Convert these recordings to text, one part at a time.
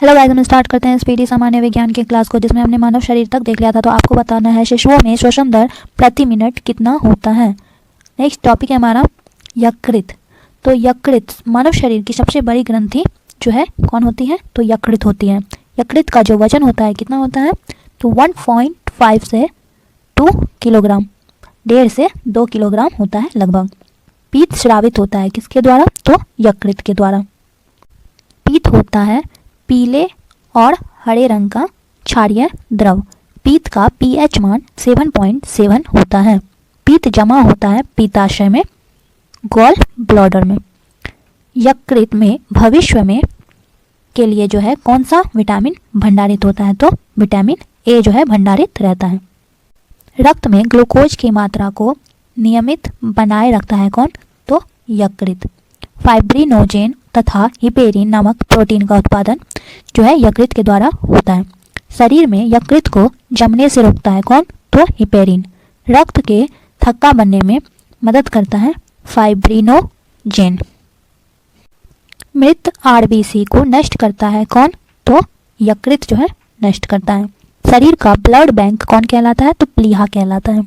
Hello guys, हम start करते हैं स्पीडी सामान्य विज्ञान के क्लास को, जिसमें हमने मानव शरीर तक देख लिया था। तो आपको बताना है शिशुओं में श्वसन दर प्रति मिनट कितना होता है। नेक्स्ट टॉपिक है हमारा यकृत। तो यकृत मानव शरीर की सबसे बड़ी ग्रंथि जो है कौन होती है? तो यकृत होती है। यकृत का जो वजन होता है कितना होता है? तो 1.5 से 2 किलोग्राम, 1.5 से 2 किलोग्राम होता है लगभग। पीत स्रावित होता है किसके द्वारा? तो यकृत के द्वारा। पीत होता है पीले और हरे रंग का क्षारीय द्रव। पीत का पीएच मान 7.7 होता है। पीत जमा होता है पित्ताशय में, गॉल ब्लैडर में। यकृत में भविष्य में के लिए जो है कौन सा विटामिन भंडारित होता है? तो विटामिन ए जो है भंडारित रहता है। रक्त में ग्लूकोज की मात्रा को नियमित बनाए रखता है कौन? तो यकृत। फाइब्रिनोजेन तथा हिपेरिन नामक प्रोटीन का उत्पादन जो है यकृत के द्वारा होता है। शरीर में यकृत को जमने से रोकता है कौन? तो हिपेरिन। रक्त के थक्का बनने में मदद करता है फाइब्रिनोजेन। मृत आरबीसी को नष्ट करता है कौन? तो यकृत जो है नष्ट करता है। शरीर का ब्लड बैंक कौन कहलाता है? तो प्लीहा कहलाता है।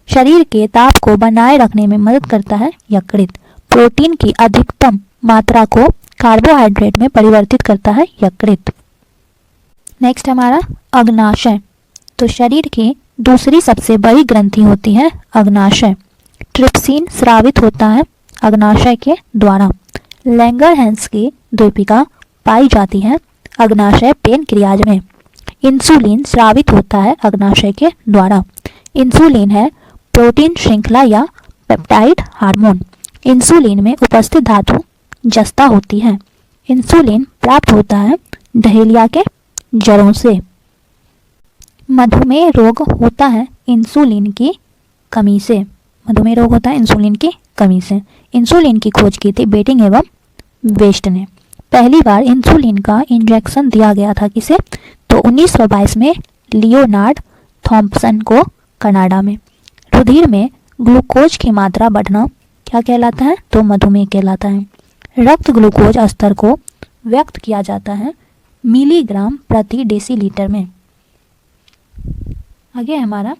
शरीर के ताप को बनाए रखने में मदद करता है यकृत। प्रोटीन की अधिकतम मात्रा को कार्बोहाइड्रेट में परिवर्तित करता है यकृत। नेक्स्ट हमारा अग्नाशय। तो शरीर की दूसरी सबसे बड़ी ग्रंथि होती है अग्नाशय। ट्रिप्सिन स्रावित होता है अग्नाशय के द्वारा। लैंगरहैंस की द्वीपिका पाई जाती है अग्नाशय पेनक्रियाज में। इंसुलिन स्रावित होता है अग्नाशय के द्वारा। इंसुलिन है प्रोटीन श्रृंखला या पेप्टाइड हार्मोन। इंसुलिन में उपस्थित धातु जस्ता होती है। इंसुलिन प्राप्त होता है डहेलिया के जड़ों से। मधुमेह रोग होता है इंसुलिन की कमी से। मधुमेह रोग होता है इंसुलिन की कमी से। इंसुलिन की खोज की थी बेटिंग एवं वेस्ट ने। पहली बार इंसुलिन का इंजेक्शन दिया गया था किसे? तो 1922 में लियोनार्ड थॉम्पसन को कनाडा में। रुधिर में ग्लूकोज की मात्रा बढ़ना क्या कहलाता है? तो मधुमेह कहलाता है। रक्त ग्लूकोज स्तर को व्यक्त किया जाता है मिलीग्राम प्रति डेसीलीटर में। आगे हमारा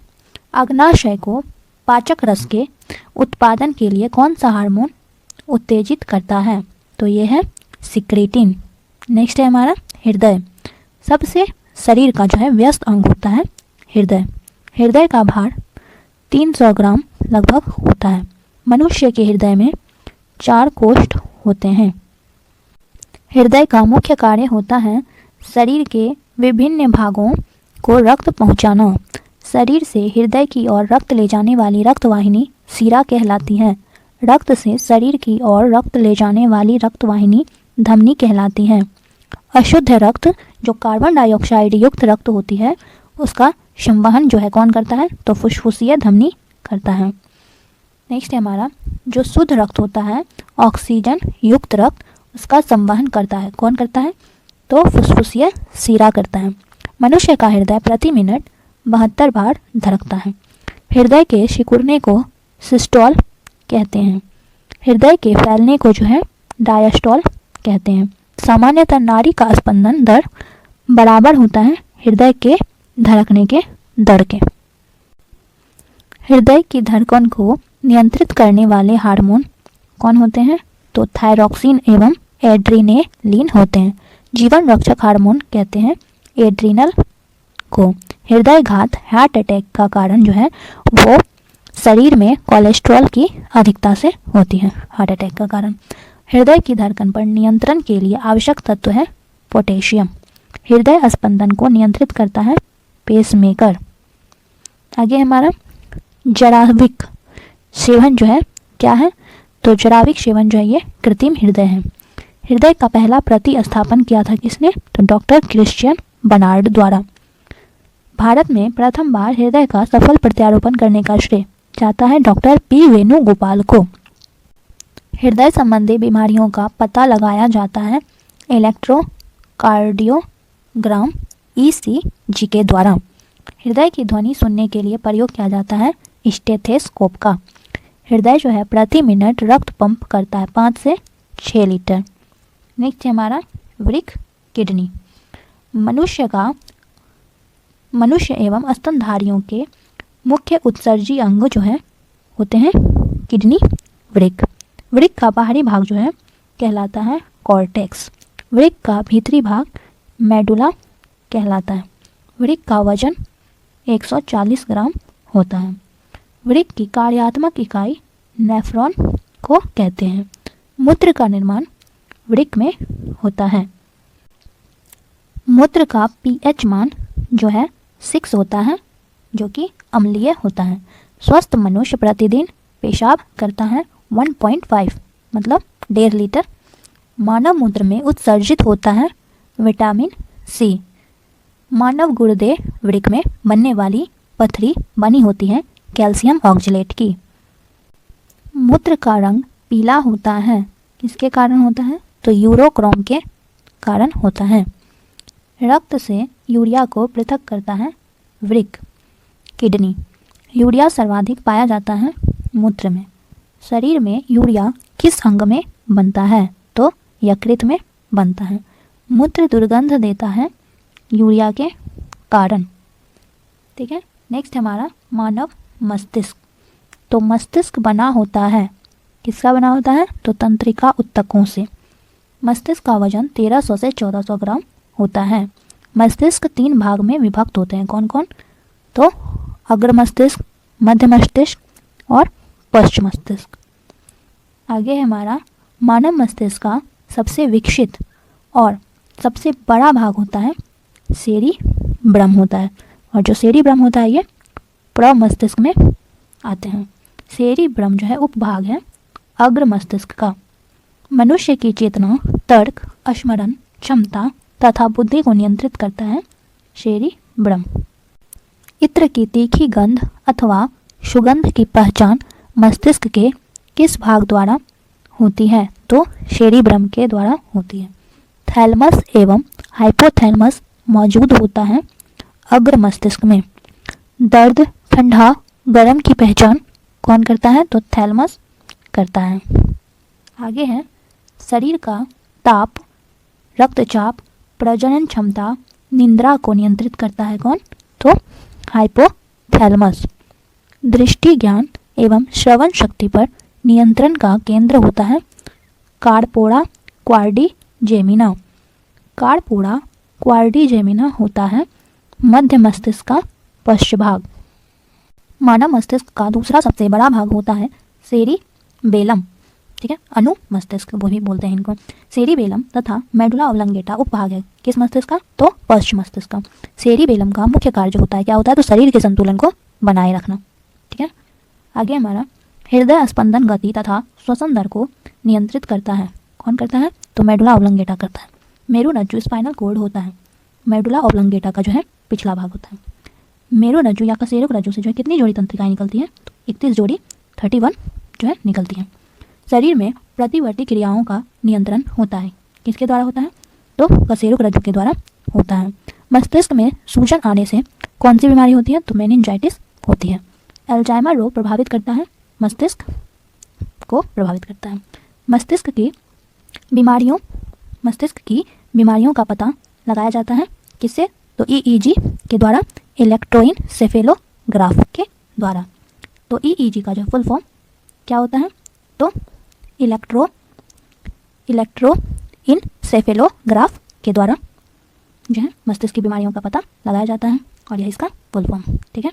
अग्नाशय को पाचक रस के उत्पादन के लिए कौन सा हार्मोन उत्तेजित करता है? तो ये है सिक्रेटिन। नेक्स्ट है हमारा हृदय। सबसे शरीर का जो है व्यस्त अंग होता है हृदय। हृदय का भार 300 ग्राम लगभग होता है। मनुष्य के हृदय में 4 कोष्ठ होते हैं। हृदय का मुख्य कार्य होता है शरीर के विभिन्न भागों को रक्त पहुंचाना। शरीर से हृदय की ओर रक्त ले जाने वाली रक्तवाहिनी शिरा कहलाती है। रक्त से शरीर की ओर रक्त ले जाने वाली रक्तवाहिनी धमनी कहलाती है। अशुद्ध रक्त जो कार्बन डाइऑक्साइड युक्त रक्त होती है उसका संवहन जो है कौन करता है? तो फुफ्फुसीय धमनी करता है। नेक्स्ट है हमारा जो शुद्ध रक्त होता है ऑक्सीजन युक्त रक्त, उसका संवहन करता है कौन करता है? तो फुफ्फुसीय शिरा करता है। मनुष्य का हृदय प्रति मिनट 72 बार धड़कता है। हृदय के सिकुड़ने को सिस्टोल कहते हैं। हृदय के फैलने को जो है डायस्टोल कहते हैं। सामान्यतः नाड़ी का स्पंदन दर बराबर होता है हृदय के धड़कने के दर के। हृदय की धड़कन को नियंत्रित करने वाले हार्मोन कौन होते हैं? तो थायरॉक्सिन एवं एड्रीनेलिन होते हैं। जीवन रक्षक हार्मोन कहते हैं एड्रीनल को। हृदय घात हार्ट अटैक का कारण जो है वो शरीर में कोलेस्ट्रॉल की अधिकता से होती है। हार्ट अटैक का कारण। हृदय की धड़कन पर नियंत्रण के लिए आवश्यक तत्व है पोटेशियम। हृदय स्पंदन को नियंत्रित करता है पेसमेकर। आगे हमारा जराविक सेवन जो है क्या है? तो जराविक सेवन जो है ये कृत्रिम हृदय है। हृदय का पहला प्रतिस्थापन किया था किसने? तो डॉक्टर क्रिश्चियन बर्नार्ड द्वारा। भारत में प्रथम बार हृदय का सफल प्रत्यारोपण करने का श्रेय जाता है डॉक्टर पी वेणुगोपाल को। हृदय संबंधी बीमारियों का पता लगाया जाता है इलेक्ट्रोकार्डियोग्राम ईसीजी के द्वारा। हृदय की ध्वनि सुनने के लिए प्रयोग किया जाता है स्टेथोस्कोप का। हृदय जो है प्रति मिनट रक्त पंप करता है 5 से 6 लीटर। नेक्स्ट है हमारा वृक्क किडनी। मनुष्य एवं स्तनधारियों के मुख्य उत्सर्जी अंग जो है होते हैं किडनी, वृक्क। वृक्क का बाहरी भाग जो है कहलाता है कॉर्टेक्स। वृक्क का भीतरी भाग मेडुला कहलाता है। वृक्क का वजन 140 ग्राम होता है। वृक्क की कार्यात्मक इकाई नेफ्रॉन को कहते हैं। मूत्र का निर्माण वृक्क में होता है। मूत्र का पीएच मान जो है 6 होता है, जो कि अम्लीय होता है। स्वस्थ मनुष्य प्रतिदिन पेशाब करता है 1.5 मतलब 1.5 लीटर। मानव मूत्र में उत्सर्जित होता है विटामिन सी। मानव गुर्दे वृक्क में बनने वाली पथरी बनी होती है कैल्शियम ऑक्जेलेट की। मूत्र का रंग पीला होता है, किसके कारण होता है? तो यूरोक्रोम के कारण होता है। रक्त से यूरिया को पृथक करता है वृक्क। किडनी। यूरिया सर्वाधिक पाया जाता है मूत्र में। शरीर में यूरिया किस अंग में बनता है? तो यकृत में बनता है। मूत्र दुर्गंध देता है यूरिया के कारण। ठीक है, नेक्स्ट हमारा मानव मस्तिष्क। तो मस्तिष्क बना होता है, किसका बना होता है? तो तंत्रिका ऊतकों से। मस्तिष्क का वजन 1300 से 1400 ग्राम होता है। मस्तिष्क 3 भाग में विभक्त होते हैं, कौन कौन? तो अग्र मस्तिष्क, मध्य मस्तिष्क और पश्च मस्तिष्क। आगे हमारा मानव मस्तिष्क का सबसे विकसित और सबसे बड़ा भाग होता है सेरिब्रम होता है। और जो सेरिब्रम होता है ये प्रमस्तिष्क में आते हैं। सेरिब्रम जो है उपभाग है अग्र मस्तिष्क का। मनुष्य की चेतना, तर्क, स्मरण क्षमता तथा बुद्धि को नियंत्रित करता है सेरिब्रम। इत्र की तीखी गंध अथवा सुगंध की पहचान मस्तिष्क के किस भाग द्वारा होती है? तो सेरिब्रम के द्वारा होती है। थैलमस एवं हाइपोथैलमस मौजूद होता है अग्र मस्तिष्क में। दर्द, ठंडा, गर्म की पहचान कौन करता है? तो थैलमस करता है। आगे है शरीर का ताप, रक्तचाप, प्रजनन क्षमता, निद्रा को नियंत्रित करता है कौन? तो हाइपोथैलमस। दृष्टि, ज्ञान एवं श्रवण शक्ति पर नियंत्रण का केंद्र होता है कार्पोरा क्वाड्रिजेमिना। कार्पोरा क्वाड्रिजेमिना होता है मध्य मस्तिष्क का पश्च भाग। मानव मस्तिष्क का दूसरा सबसे बड़ा भाग होता है सेरिबेलम। ठीक है, अनु मस्तिष्क वो भी बोलते हैं इनको। सेरिबेलम तथा मेडुला ऑब्लंगेटा उपभाग है किस मस्तिष्क का? तो पश्च मस्तिष्क का। सेरिबेलम का मुख्य कार्य होता है, क्या होता है? तो शरीर के संतुलन को बनाए रखना। ठीक है, आगे हमारा हृदय स्पंदन, गति तथा श्वसन दर को नियंत्रित करता है, कौन करता है? तो मेडुला ऑब्लंगेटा करता है। मेरुरज्जु स्पाइनल कॉर्ड होता है, मेडुला ऑब्लंगेटा का जो है पिछला भाग होता है। मेरुरज्जु या कशेरुक रज्जु से जो है कितनी जोड़ी तंत्रिकाएं निकलती हैं? तो 31 जोड़ी 31 जो है निकलती हैं। शरीर में प्रतिवर्ती क्रियाओं का नियंत्रण होता है, किसके द्वारा होता है? तो कशेरुक रज्जु के द्वारा होता है। मस्तिष्क में सूजन आने से कौन सी बीमारी होती है? तो मेनिंजाइटिस होती है। अल्जाइमर रोग प्रभावित करता है मस्तिष्क को प्रभावित करता है। मस्तिष्क की बीमारियों का पता लगाया जाता है किससे? तो ईईजी के द्वारा, इलेक्ट्रोइनसेफेलोग्राफ के द्वारा। तो ईईजी का जो फुल फॉर्म क्या होता है? तो इलेक्ट्रोइनसेफेलोग्राफ के द्वारा जो है मस्तिष्क की बीमारियों का पता लगाया जाता है और यह इसका फुल फॉर्म। ठीक है।